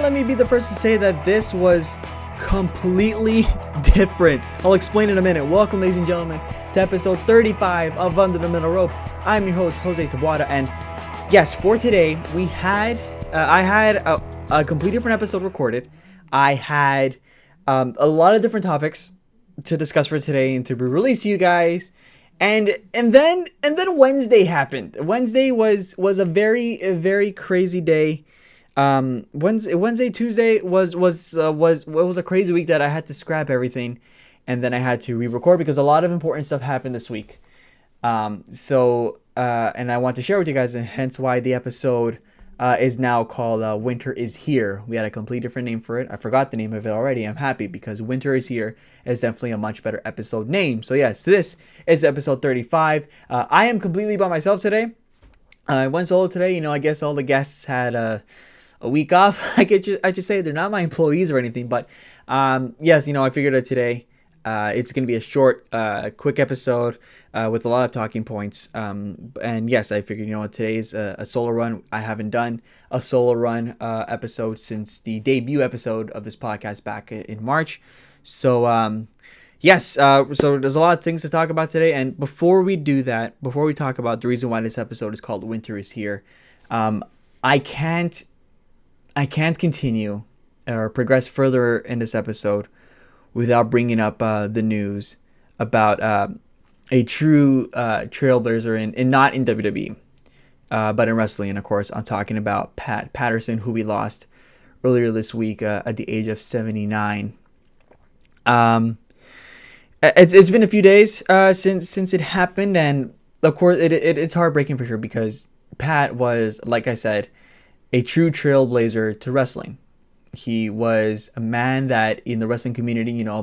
let me be the first to say that this was completely different. I'll explain in a minute. Welcome, ladies and gentlemen, to episode 35 of Under the Middle Rope. I'm your host, Jose Tabuada, and yes, for today, I had a completely different episode recorded. I had a lot of different topics to discuss for today and to be released to you guys. And then Wednesday happened. Wednesday was a very crazy day. Wednesday, Tuesday was a crazy week that I had to scrap everything, and then I had to re-record because a lot of important stuff happened this week. And I want to share with you guys, and hence why the episode is now called Winter is Here. We had a completely different name for it. I forgot the name of it already. I'm happy because Winter is Here is definitely a much better episode name. So yes, this is episode 35. I am completely by myself today. I went solo today. I guess all the guests had a week off. I should say they're not my employees or anything, but yes, I figured that today it's going to be a short, quick episode with a lot of talking points. And yes, I figured, today's a solo run. I haven't done a solo run episode since the debut episode of this podcast back in March. So yes, so there's a lot of things to talk about today. And before we do that, before we talk about the reason why this episode is called Winter is Here, I can't continue or progress further in this episode without bringing up the news about a true trailblazer in not in WWE, but in wrestling. And of course, I'm talking about Pat Patterson, who we lost earlier this week at the age of 79. It's been a few days since it happened, and of course, it's heartbreaking for sure because Pat was, like I said, a true trailblazer to wrestling. He was a man that in the wrestling community, a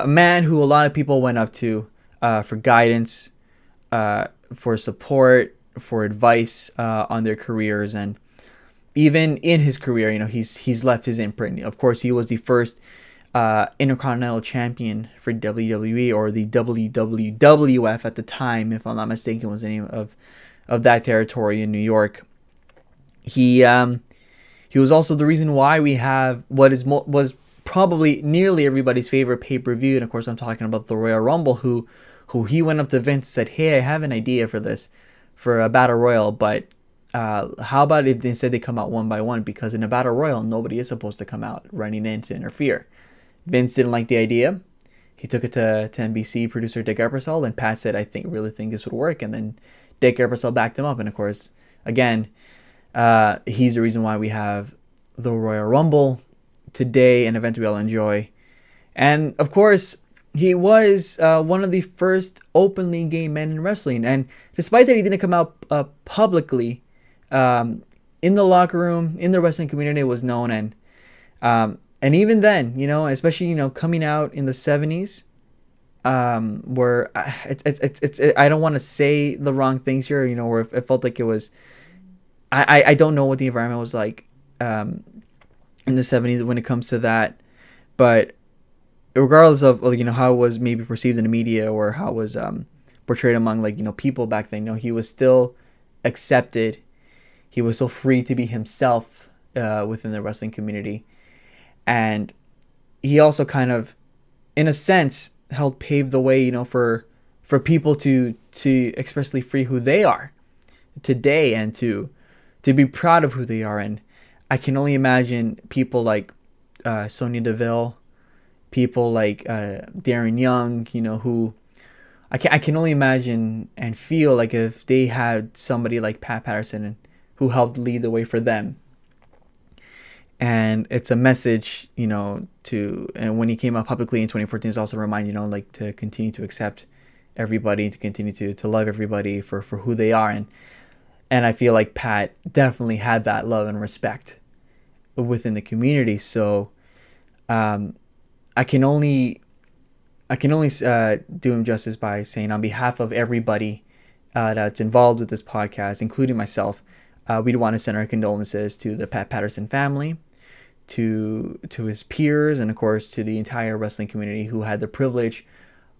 man who a lot of people went up to for guidance, for support, for advice on their careers, and even in his career, he's left his imprint. Of course, he was the first Intercontinental Champion for WWE, or the WWF at the time, if I'm not mistaken, was the name of that territory in New York. He was also the reason why we have what was probably nearly everybody's favorite pay-per-view, and of course I'm talking about the Royal Rumble, who he went up to Vince and said, "Hey, I have an idea for a Battle Royal, but how about if instead they come out one by one, because in a Battle Royal nobody is supposed to come out running in to interfere." Vince didn't like the idea. He took it to NBC producer Dick Ebersol, and Pat said, "I really think this would work," and then Dick Ebersol backed him up, and of course, again, he's the reason why we have the Royal Rumble today, an event we all enjoy. And of course, he was one of the first openly gay men in wrestling. And despite that he didn't come out publicly, in the locker room, in the wrestling community, it was known. And even then, especially, coming out in the 70s, where it's I don't want to say the wrong things here, where it felt like it was, I don't know what the environment was like in the 70s when it comes to that, but regardless of how it was maybe perceived in the media or how it was portrayed among people back then, he was still accepted. He was so free to be himself within the wrestling community, and he also kind of, in a sense, helped pave the way for people to expressly free who they are today and to be proud of who they are. And I can only imagine people like Sonya Deville, people like Darren Young, who I can only imagine and feel like if they had somebody like Pat Patterson who helped lead the way for them. And it's a message, and when he came out publicly in 2014, it's also a reminder, to continue to accept everybody, to continue to love everybody for who they are. And I feel like Pat definitely had that love and respect within the community. So I can only do him justice by saying, on behalf of everybody that's involved with this podcast, including myself, we'd want to send our condolences to the Pat Patterson family, to his peers, and of course to the entire wrestling community who had the privilege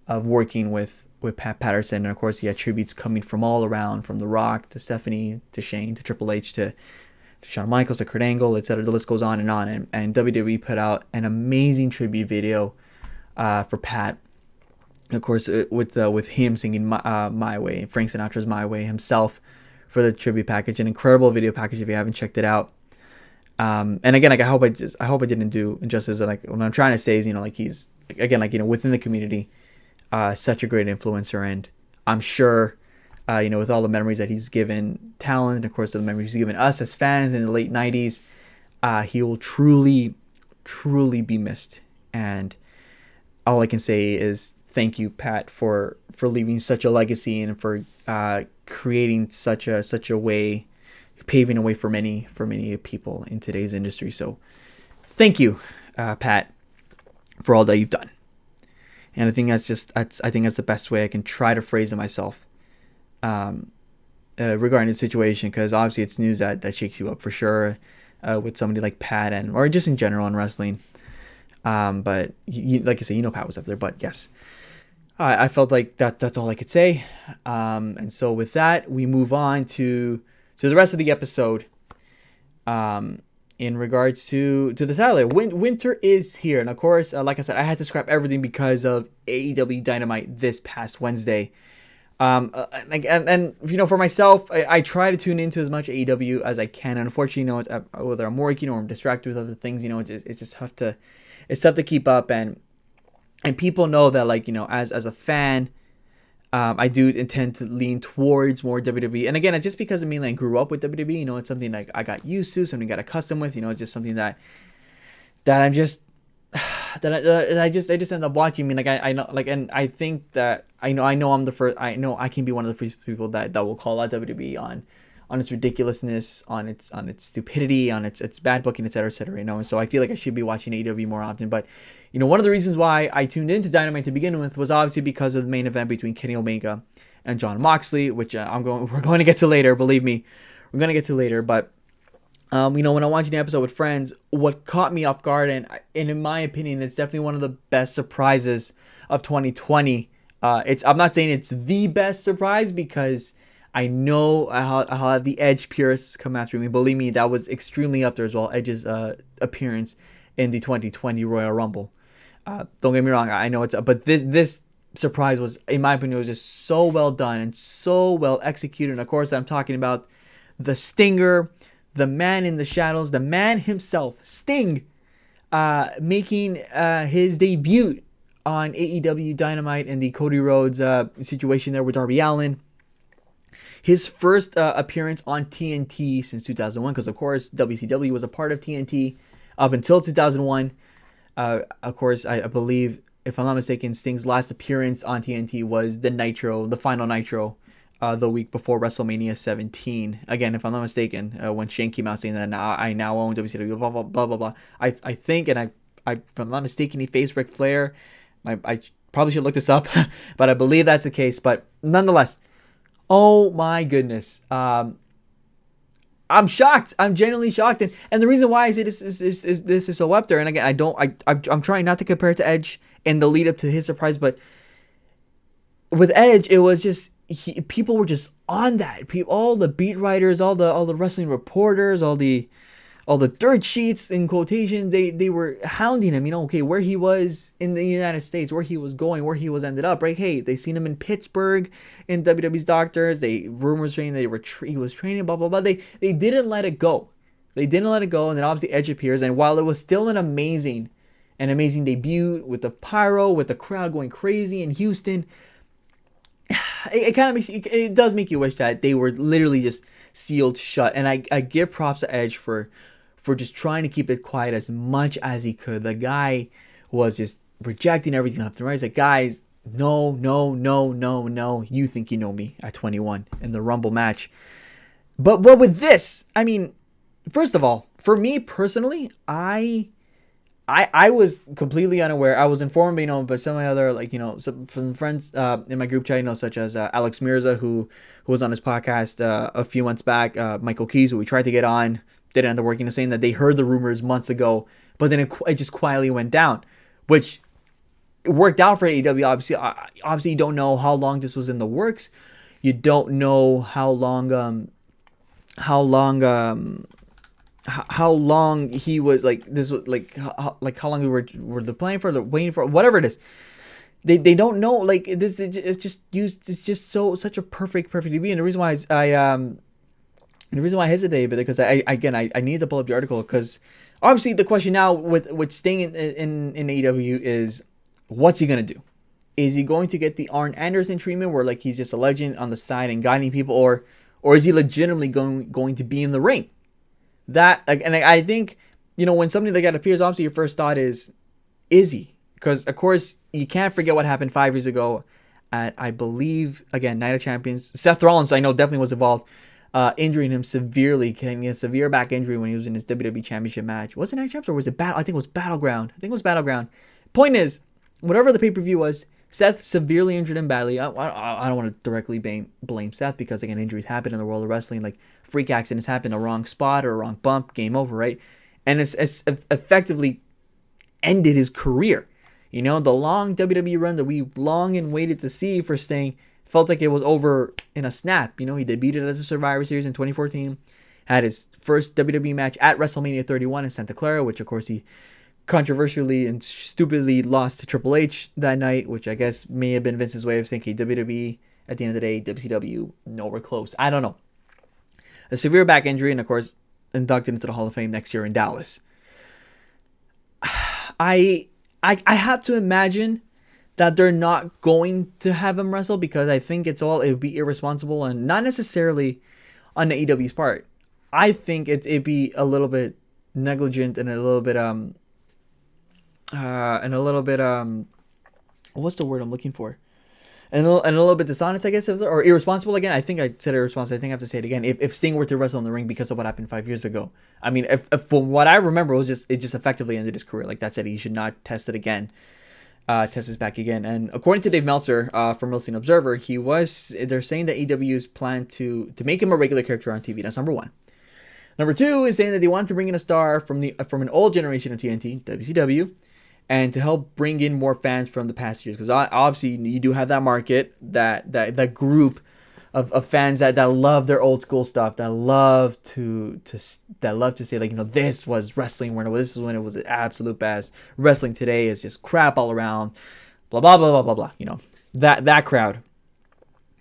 of working with Pat Patterson. And of course he had tributes coming from all around, from The Rock to Stephanie to Shane to Triple H to Shawn Michaels to Kurt Angle, etc. The list goes on. And WWE put out an amazing tribute video for Pat. Of course, with him singing My Way, Frank Sinatra's My Way himself for the tribute package. An incredible video package if you haven't checked it out. And again, like I hope I didn't do injustice. Like what I'm trying to say is, like he's again, like within the community, such a great influencer, and I'm sure, with all the memories that he's given talent, and of course the memories he's given us as fans in the late '90s, he will truly, truly be missed. And all I can say is thank you, Pat, for leaving such a legacy and for creating such a way, paving a way for many people in today's industry. So thank you, Pat, for all that you've done. And I think that's the best way I can try to phrase it myself regarding the situation, because obviously it's news that shakes you up for sure with somebody like Pat, or just in general in wrestling. But like I say, Pat was up there. But yes, I felt like that's all I could say. And so with that, we move on to the rest of the episode. In regards to the title, winter is here, and of course, like I said, I had to scrap everything because of AEW Dynamite this past Wednesday. And for myself, I try to tune into as much AEW as I can. And unfortunately, whether I'm working or I'm distracted with other things, it's just tough to keep up. And people know that, like, as a fan, I do intend to lean towards more WWE. And again, it's just because I grew up with WWE. It's something like I got used to, something I got accustomed with. It's just something that I'm just I just end up watching. I know, like, and I think that I know I'm the first. I know I can be one of the first people that will call out WWE on its ridiculousness, on its stupidity, on its bad booking, etc., etc. And so I feel like I should be watching AEW more often. But one of the reasons why I tuned into Dynamite to begin with was obviously because of the main event between Kenny Omega and Jon Moxley, which we're going to get to later. Believe me, we're going to get to later. But when I'm watching the episode with friends, what caught me off guard, and in my opinion, it's definitely one of the best surprises of 2020. I'm not saying it's the best surprise, because I know how the Edge purists come after me. Believe me, that was extremely up there as well. Edge's appearance in the 2020 Royal Rumble. Don't get me wrong, I know but this surprise was, in my opinion, was just so well done and so well executed. And of course, I'm talking about the Stinger, the man in the shadows, the man himself, Sting, making his debut on AEW Dynamite in the Cody Rhodes situation there with Darby Allin. His first appearance on TNT since 2001, because of course WCW was a part of TNT up until 2001. Of course, I believe, if I'm not mistaken, Sting's last appearance on TNT was the final Nitro, the week before WrestleMania 17. Again, if I'm not mistaken, when Shane came out saying that I now own WCW, blah blah blah blah blah. I think, and if I'm not mistaken, he faced Ric Flair. I probably should look this up, but I believe that's the case. But nonetheless, oh my goodness. I'm shocked. I'm genuinely shocked, and the reason why I say this is so up there. And again, I'm trying not to compare it to Edge in the lead up to his surprise, but with Edge, it was just people were just on that. All the beat writers, all the wrestling reporters, all the dirt sheets in quotation, they were hounding him. Okay, where he was in the United States, where he was going, where he was ended up. Right? Hey, they seen him in Pittsburgh in WWE's Doctors. Rumors saying he was training. Blah blah blah. They didn't let it go. And then obviously Edge appears, and while it was still an amazing debut with the pyro, with the crowd going crazy in Houston, it does make you wish that they were literally just sealed shut. And I give props to Edge for just trying to keep it quiet as much as he could. The guy was just rejecting everything left and right. He's like, guys, no, you think you know me at 21 in the Rumble match. But with this, first of all, for me personally, I was completely unaware. I was informed, by some of the other, some friends in my group chat, such as Alex Mirza, who was on his podcast a few months back, Michael Keys, who we tried to get on, didn't end up working, saying that they heard the rumors months ago, but then it just quietly went down, which worked out for AEW. Obviously, you don't know how long this was in the works. You don't know how long how long he was like this was like how long we were the planning for, the waiting for, whatever it is. They don't know, like this. It's just used. It's just such a perfect debut. And the reason why the reason why I hesitate, but because I need to pull up the article, because obviously the question now with staying in AEW is, what's he gonna do? Is he going to get the Arn Anderson treatment, where like he's just a legend on the side and guiding people, or is he legitimately going to be in the ring? That, and I think, when something like that appears, obviously your first thought is he? Because of course you can't forget what happened 5 years ago at, I believe, again, Night of Champions. Seth Rollins, I know, definitely was involved, injuring him severely, getting a severe back injury when he was in his WWE Championship match. Was it Night of Champions or was it Battle? I think it was Battleground. Point is, whatever the pay-per-view was, Seth severely injured him badly. I don't want to directly blame Seth, because, again, injuries happen in the world of wrestling. Like, freak accidents happen, a wrong spot or a wrong bump, game over, right? And it's effectively ended his career. The long WWE run that we long and waited to see for Sting felt like it was over in a snap. He debuted as a Survivor Series in 2014, had his first WWE match at WrestleMania 31 in Santa Clara, which, of course, he controversially and stupidly lost to Triple H that night, which I guess may have been Vince's way of saying, okay, WWE, at the end of the day, WCW, nowhere close. I don't know. A severe back injury, and of course, inducted into the Hall of Fame next year in Dallas. I have to imagine that they're not going to have him wrestle, because I think it would be irresponsible, and not necessarily on the AEW's part. I think it'd be a little bit negligent and a little bit what's the word I'm looking for? And a little bit dishonest, I guess, or irresponsible. Again, I think I said irresponsible. I think I have to say it again. If Sting were to wrestle in the ring because of what happened 5 years ago, I mean, if from what I remember, it just effectively ended his career. Like, that's it. He should not test it again, test his back again. And according to Dave Meltzer from Wrestling Observer, they're saying that EW's plan to make him a regular character on TV. That's number one. Number two is saying that they want to bring in a star from an old generation of TNT, WCW. And to help bring in more fans from the past years, because obviously you do have that market, that group of fans that love their old school stuff, that love to say, like, this was wrestling when this is when it was the absolute best. Wrestling today is just crap all around, blah blah blah blah blah blah. That crowd.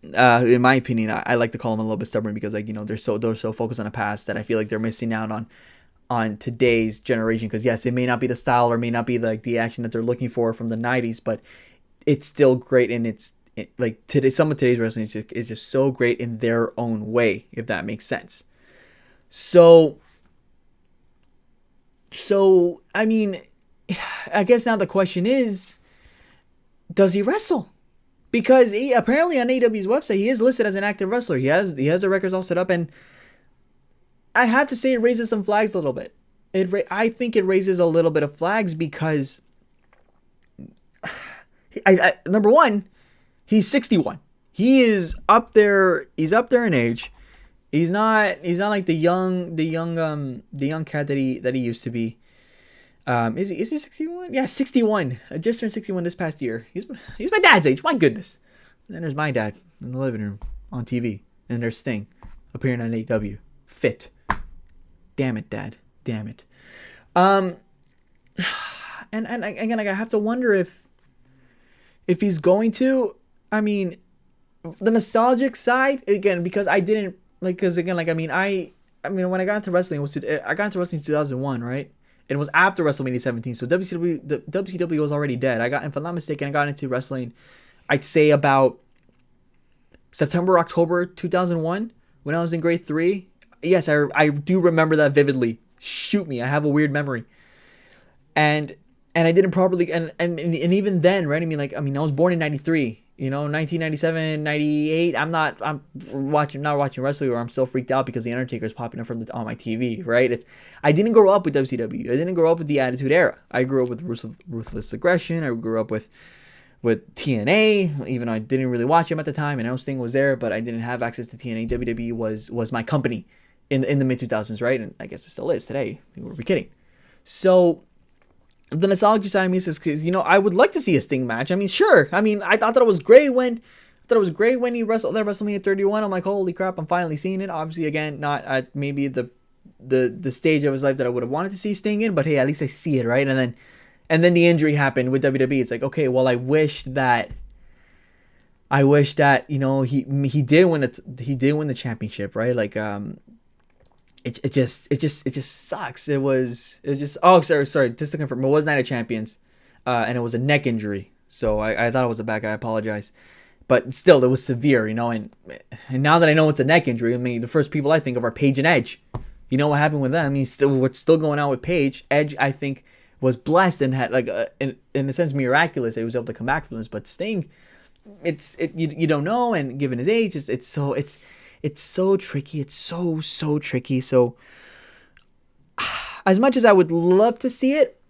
In my opinion, I like to call them a little bit stubborn, because, like, they're so focused on the past that I feel like they're missing out on today's generation. Because yes, it may not be the style or may not be the action that they're looking for from the 90s, but it's still great, and like today, some of today's wrestling is just so great in their own way, if that makes sense. So I mean, I guess now the question is, does he wrestle? Because apparently on AEW's website, he is listed as an active wrestler. He has the records all set up, and I have to say it raises some flags a little bit. I think it raises a little bit of flags, because number one, he's 61. He is up there. He's up there in age. He's not like the young cat that he used to be. Is he 61? Yeah, 61. I just turned 61 this past year. He's my dad's age. My goodness. And then there's my dad in the living room on TV, and there's Sting appearing on AEW. Fit. Damn it, Dad. Damn it. And again, like, I have to wonder if he's going to. I mean, the nostalgic side, again, because I didn't like. Because again, like, I mean, when I got into wrestling, I got into wrestling in 2001, right? It was after WrestleMania 17, so WCW was already dead. If I'm not mistaken, I got into wrestling, I'd say about September, October 2001, when I was in grade 3. Yes, I do remember that vividly. Shoot me, I have a weird memory. And I didn't properly, and even then, right? I was born in 93. 1997, 98. I'm not watching wrestling, or I'm still freaked out because the Undertaker's popping up on my TV, right? I didn't grow up with WCW. I didn't grow up with the Attitude Era. I grew up with Ruthless Aggression. I grew up with TNA, even though I didn't really watch him at the time, and Sting was there, but I didn't have access to TNA. WWE was my company in the mid 2000s, right? And I guess it still is today. We're kidding. So the nostalgia side of me says, because I would like to see a Sting match. I mean, sure. I thought it was great when he wrestled at WrestleMania 31. I'm like, holy crap, I'm finally seeing it. Obviously, again, not at maybe the the stage of his life that I would have wanted to see Sting in, but hey, at least I see it, right? And then the injury happened with WWE. It's like, okay, well, I wish that he did win the championship, right? Like it just sucks. It just oh sorry, just to confirm, it was Night of Champions, and it was a neck injury. So I thought it was a back. I apologize, but still, it was severe, and now that I know it's a neck injury, I mean, the first people I think of are Paige and Edge. You know what happened with them? What's still going on with Paige? Edge, I think, was blessed and had in a sense miraculous that he was able to come back from this, but Sting, you don't know, and given his age, it's so tricky. It's so tricky. So as much as I would love to see it,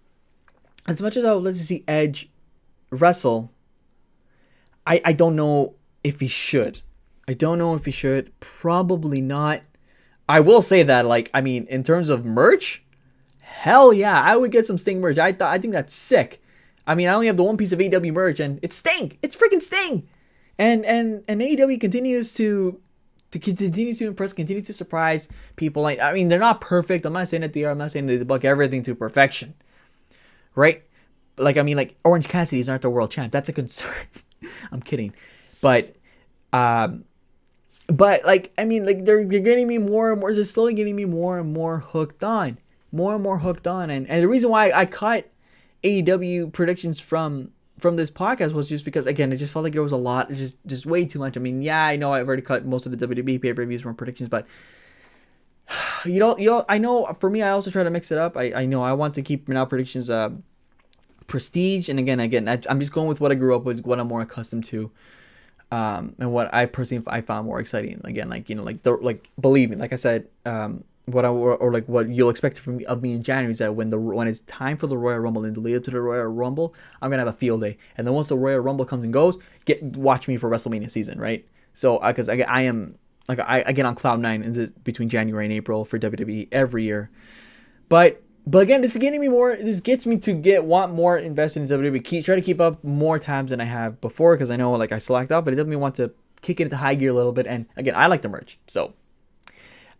as much as I would love to see Edge wrestle, I don't know if he should. Probably not. I will say that, in terms of merch, hell yeah, I would get some Sting merch. I think that's sick. I only have the one piece of AEW merch, and it's Sting. It's freaking Sting. And AEW continues to impress, continue to surprise people. They're not perfect. I'm not saying that they are. I'm not saying they debug everything to perfection, right? Orange Cassidy's not the world champ. That's a concern. I'm kidding, but they're getting me more and more. Just slowly getting me more and more hooked on, and the reason why I cut AEW predictions from this podcast was just because, again, it just felt like there was a lot, just way too much. I know I've already cut most of the WWE pay-per-views from predictions, but I know for me, I also try to mix it up. I know I want to keep now predictions prestige, and again, I'm just going with what I grew up with, what I'm more accustomed to, and what I personally I found more exciting. Again, believe me, like I said, what you'll expect of me in January is that when it's time for the Royal Rumble and the lead up to the Royal Rumble, I'm gonna have a field day. And then once the Royal Rumble comes and goes, watch me for WrestleMania season, right? So because I get on cloud nine between January and April for WWE every year, but again, this is getting me more. This gets me to want more invested in WWE. Try to keep up more tabs than I have before, because I know I select up, but it doesn't mean want to kick it into high gear a little bit. And again, I like the merch, so.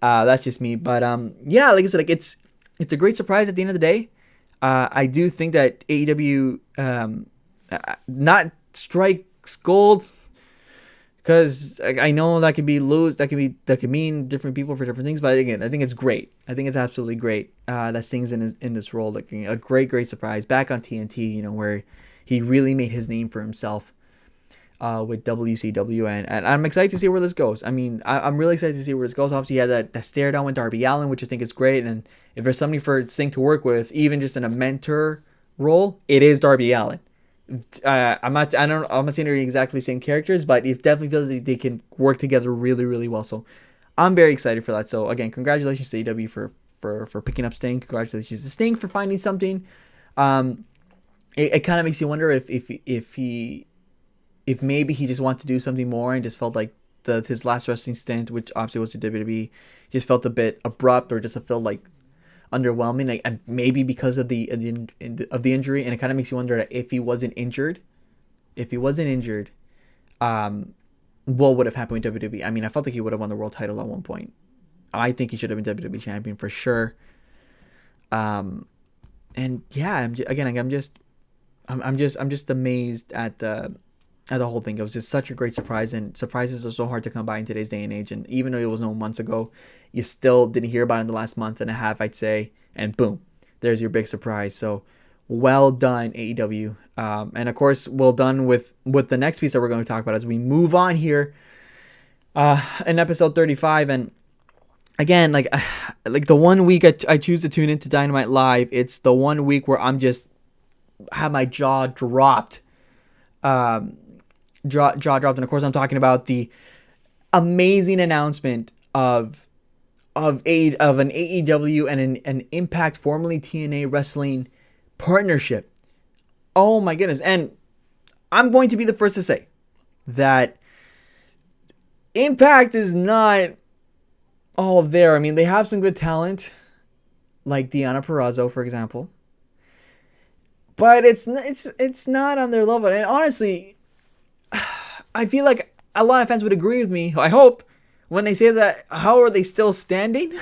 That's just me, but like I said, it's a great surprise at the end of the day. I do think that AEW not strikes gold, because I know that could mean different people for different things. But again, I think it's great. I think it's absolutely great that Sting's in this role, a great surprise back on TNT. Where he really made his name for himself. With WCW, and I'm excited to see where this goes. I'm really excited to see where this goes. Obviously, he had that stare down with Darby Allin, which I think is great. And if there's somebody for Sting to work with, even just in a mentor role, it is Darby Allin. I'm not saying they're exactly the same characters, but it definitely feels like they can work together really, really well. So I'm very excited for that. So again, congratulations to AEW for picking up Sting. Congratulations to Sting for finding something. It kind of makes you wonder if maybe he just wanted to do something more and just felt like his last wrestling stint, which obviously was to WWE, just felt a bit abrupt, or just felt like underwhelming, and maybe because of the injury. And it kind of makes you wonder if he wasn't injured, what would have happened with WWE? I felt like he would have won the world title at one point. I think he should have been WWE champion for sure. And yeah, I'm just amazed at the whole thing. It was just such a great surprise, and surprises are so hard to come by in today's day and age. And even though it was no months ago, you still didn't hear about it in the last month and a half, I'd say. And boom, there's your big surprise. So well done, AEW. And of course, well done with the next piece that we're going to talk about as we move on here in episode 35. And again, like the 1 week I choose to tune into Dynamite Live, it's the 1 week where I'm just have my jaw dropped. Jaw dropped, and of course I'm talking about the amazing announcement of an AEW and an Impact, formerly TNA Wrestling partnership. Oh my goodness. And I'm going to be the first to say that Impact is not all there. They have some good talent, like Deonna Purrazzo, for example, but it's not on their level. And honestly, I feel like a lot of fans would agree with me, I hope, when they say that, how are they still standing?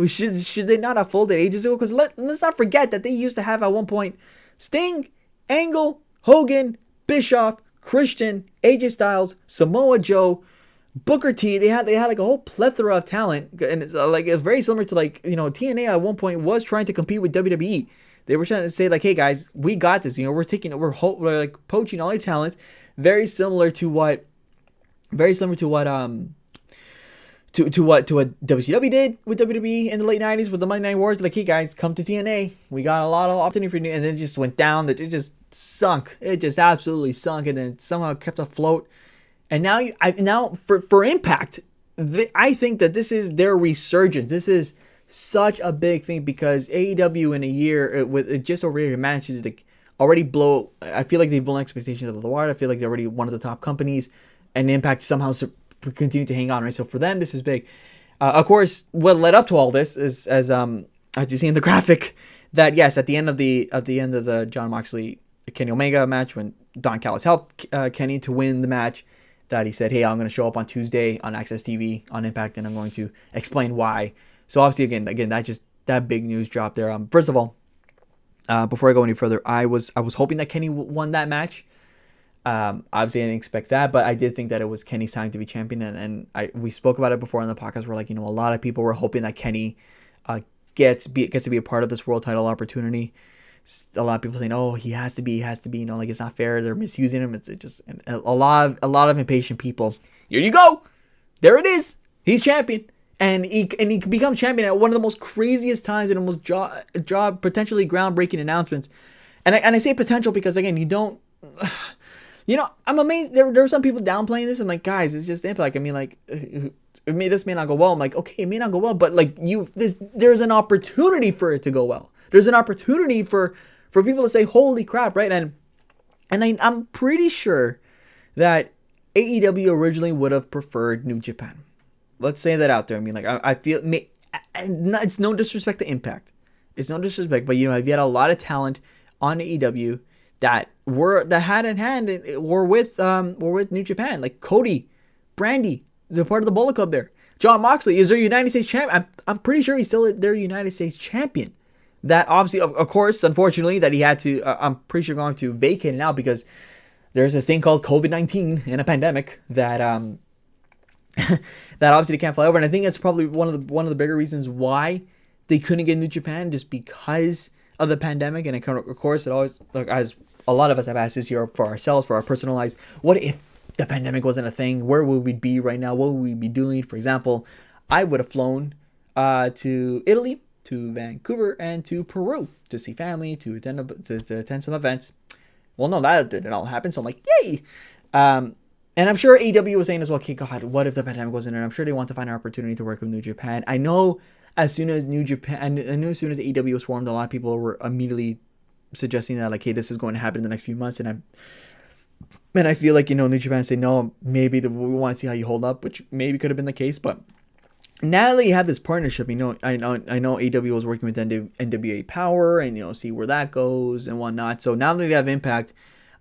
should they not have folded ages ago? Because let's not forget that they used to have at one point Sting, Angle, Hogan, Bischoff, Christian, AJ Styles, Samoa Joe, Booker T. They had like a whole plethora of talent, and it's very similar to TNA at one point was trying to compete with WWE. They were trying to say like, hey guys, we got this. We're like poaching all your talent. Very similar to what WCW did with WWE in the late 90s with the Monday Night Wars. Like, hey guys, come to TNA. We got a lot of opportunity for you. And then it just went down. It just sunk. It just absolutely sunk. And then it somehow kept afloat. And now, for Impact, I think that this is their resurgence. This is such a big thing because AEW in a year, with just over a year, managed to already blow. I feel like they've blown expectations out of the water. I feel like they're already one of the top companies. And Impact somehow continue to hang on, right? So for them, this is big. Of course, what led up to all this is, as you see in the graphic, that yes, at the end of the John Moxley Kenny Omega match, when Don Callis helped Kenny to win the match, that he said, "Hey, I'm going to show up on Tuesday on Access TV on Impact, and I'm going to explain why." So obviously, again, that big news dropped there. First of all, before I go any further, I was hoping that Kenny won that match. Obviously I didn't expect that, but I did think that it was Kenny's time to be champion, and we spoke about it before on the podcast. We're like, a lot of people were hoping that Kenny gets to be a part of this world title opportunity. A lot of people saying, "Oh, he has to be," like it's not fair. They're misusing him. It's just a lot of impatient people. Here you go, there it is. He's champion, and he becomes champion at one of the most craziest times and the most job potentially groundbreaking announcements. And I say potential because again, you don't. I'm amazed. There were some people downplaying this. I'm like, guys, it's just Impact. This may not go well. I'm like, okay, it may not go well, but there's an opportunity for it to go well. There's an opportunity for people to say, holy crap, right? And I'm pretty sure that AEW originally would have preferred New Japan. Let's say that out there. I feel it's no disrespect to Impact. It's no disrespect, but if you had a lot of talent on AEW that had in hand were with New Japan, like Cody, Brandy, they're part of the Bullet Club there. John Moxley is their United States champion. I'm pretty sure he's still their United States champion. That obviously, of course, unfortunately, that he had to. I'm pretty sure going to vacate it now because there's this thing called COVID-19 and a pandemic that that obviously they can't fly over, and I think that's probably one of the bigger reasons why they couldn't get New Japan, just because of the pandemic. And of course, it always, as a lot of us have asked this year for ourselves, for our personal lives, what if the pandemic wasn't a thing? Where would we be right now? What would we be doing? For example, I would have flown to Italy, to Vancouver, and to Peru to see family, to attend some events. Well, no, that didn't all happen. So I'm like, yay! And I'm sure AEW was saying as well, okay, God, what if the pandemic wasn't there? I'm sure they want to find an opportunity to work with New Japan. I know as soon as AEW was formed, a lot of people were immediately suggesting that, like, hey, this is going to happen in the next few months. And I feel like, New Japan say, no, maybe we want to see how you hold up, which maybe could have been the case. But now that you have this partnership, I know AEW was working with NWA Power and, see where that goes and whatnot. So now that they have Impact,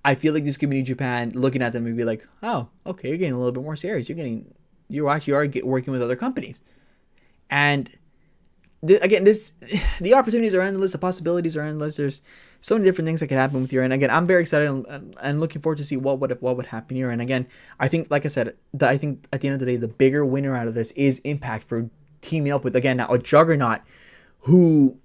I feel like this could be New Japan looking at them and be like, oh, okay, you're getting a little bit more serious. You actually are working with other companies. And again, the opportunities are endless. The possibilities are endless. There's so many different things that could happen with here. And again, I'm very excited and looking forward to see what would happen here. And again, I think, like I said, I think at the end of the day, the bigger winner out of this is Impact for teaming up with, again, now a juggernaut who's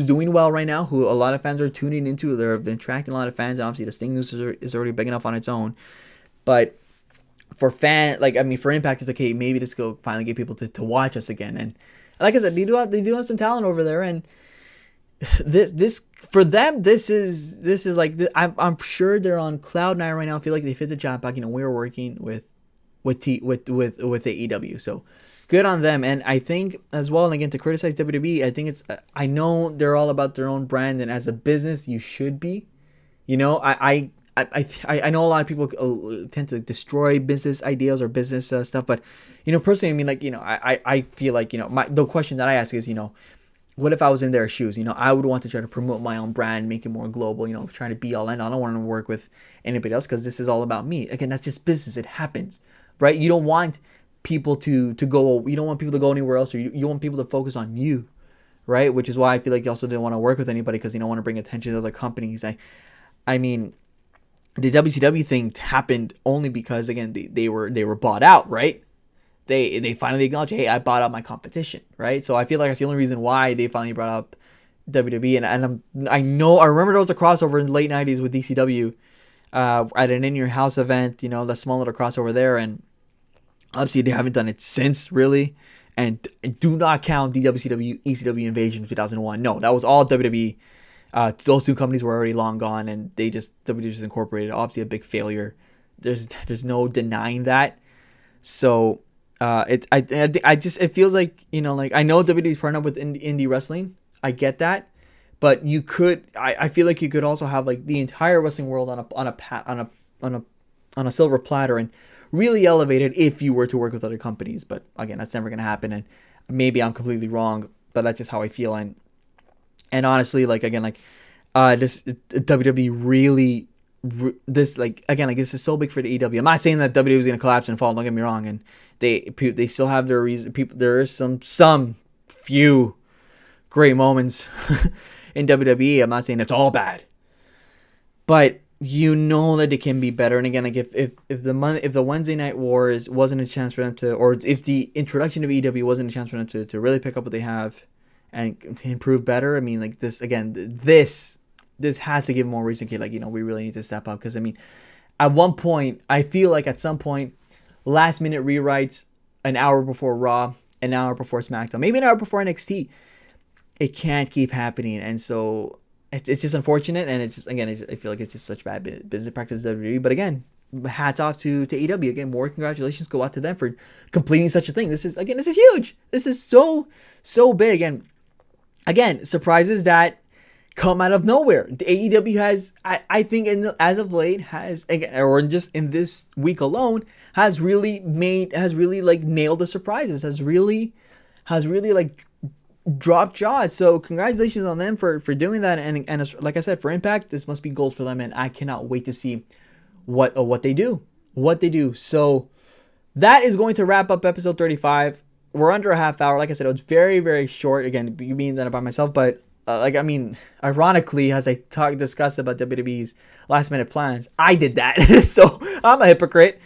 doing well right now, who a lot of fans are tuning into. They're attracting a lot of fans. Obviously, the Sting news is already big enough on its own. But for for Impact, it's okay. Maybe this will finally get people to watch us again. And like I said, they do have some talent over there, and this for them, this is like, I'm sure they're on cloud nine right now. I feel like they fit the job back. We're working with AEW, so good on them. And I think as well, and again, to criticize WWE, I think I know they're all about their own brand, and as a business, you should be. I know a lot of people tend to destroy business ideas or business stuff, but personally, I feel like the question that I ask is, what if I was in their shoes? I would want to try to promote my own brand, make it more global, trying to be all in. I don't want to work with anybody else because this is all about me. Again, that's just business. It happens, right? You don't want people to go. You don't want people to go anywhere else, or you want people to focus on you, right? Which is why I feel like you also didn't want to work with anybody because you don't want to bring attention to other companies. I mean, the WCW thing happened only because again they were bought out, right? They finally acknowledged, hey, I bought out my competition, right? So I feel like that's the only reason why they finally brought up WWE. And I remember there was a crossover in the late 90s with ECW at an In Your House event, you know, the small little crossover there. And obviously they haven't done it since, really. And do not count the WCW ECW invasion of 2001. No, that was all WWE. Those two companies were already long gone, and WWE just incorporated. Obviously a big failure. There's no denying that. So it feels like, you know, like I know WWE's partnered up with indie wrestling. I get that, but you could. I feel like you could also have like the entire wrestling world on a silver platter and really elevate it if you were to work with other companies. But again, that's never gonna happen, and maybe I'm completely wrong, but that's just how I feel. And honestly, like again, like this WWE really. This this is so big for the AEW. I'm not saying that WWE is going to collapse and fall. Don't get me wrong, and they still have their reason. People, there is some few great moments in WWE. I'm not saying it's all bad, but you know that it can be better. And again, like if the Wednesday Night Wars wasn't a chance for them to, or if the introduction of AEW wasn't a chance for them to really pick up what they have and to improve better. I mean, like this has to give more reason, like, you know, we really need to step up. Because, I mean, at one point, I feel like at some point, last minute rewrites an hour before Raw, an hour before SmackDown, maybe an hour before NXT. It can't keep happening. And so it's just unfortunate. And it's just, again, I feel like it's just such bad business practice at WWE. But again, hats off to AEW. Again, more congratulations go out to them for completing such a thing. This is huge. This is so big. And again, surprises that come out of nowhere. The AEW has, I think, as of late, has, or just in this week alone, has really like nailed the surprises. Has really like dropped jaws. So congratulations on them for doing that. And like I said, for Impact, this must be gold for them. And I cannot wait to see what they do. So that is going to wrap up episode 35. We're under a half hour. Like I said, it was very, very short. Again, you mean that by myself, but. Ironically, as I discussed about WWE's last minute plans, I did that. So I'm a hypocrite.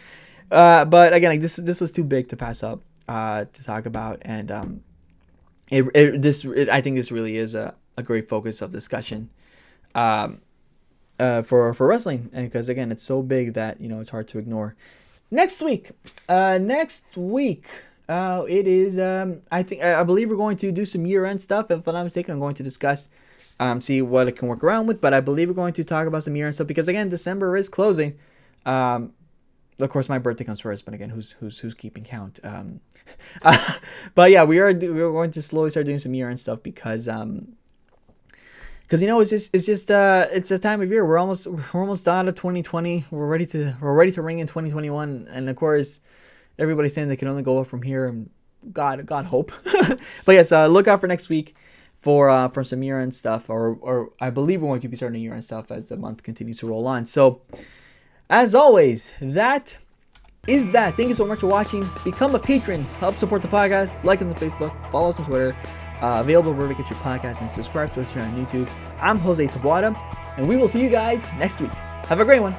But again, like this was too big to pass up to talk about, and I think this really is a great focus of discussion for wrestling, and because again, it's so big that, you know, it's hard to ignore. Next week. It is, I believe we're going to do some year-end stuff. If I'm not mistaken, I'm going to discuss, see what I can work around with. But I believe we're going to talk about some year-end stuff because, again, December is closing. Of course, my birthday comes first, but again, who's keeping count? But yeah, we're going to slowly start doing some year-end stuff because you know, it's a time of year. We're almost done of 2020. We're ready to ring in 2021, and of course, everybody's saying they can only go up from here, and God hope. But yes, look out for next week for some year-end stuff, or I believe we're going to be starting year-end stuff as the month continues to roll on. So, as always, that is that. Thank you so much for watching. Become a patron. Help support the podcast. Like us on Facebook. Follow us on Twitter. Available wherever you get your podcasts, and subscribe to us here on YouTube. I'm Jose Taboada, and we will see you guys next week. Have a great one.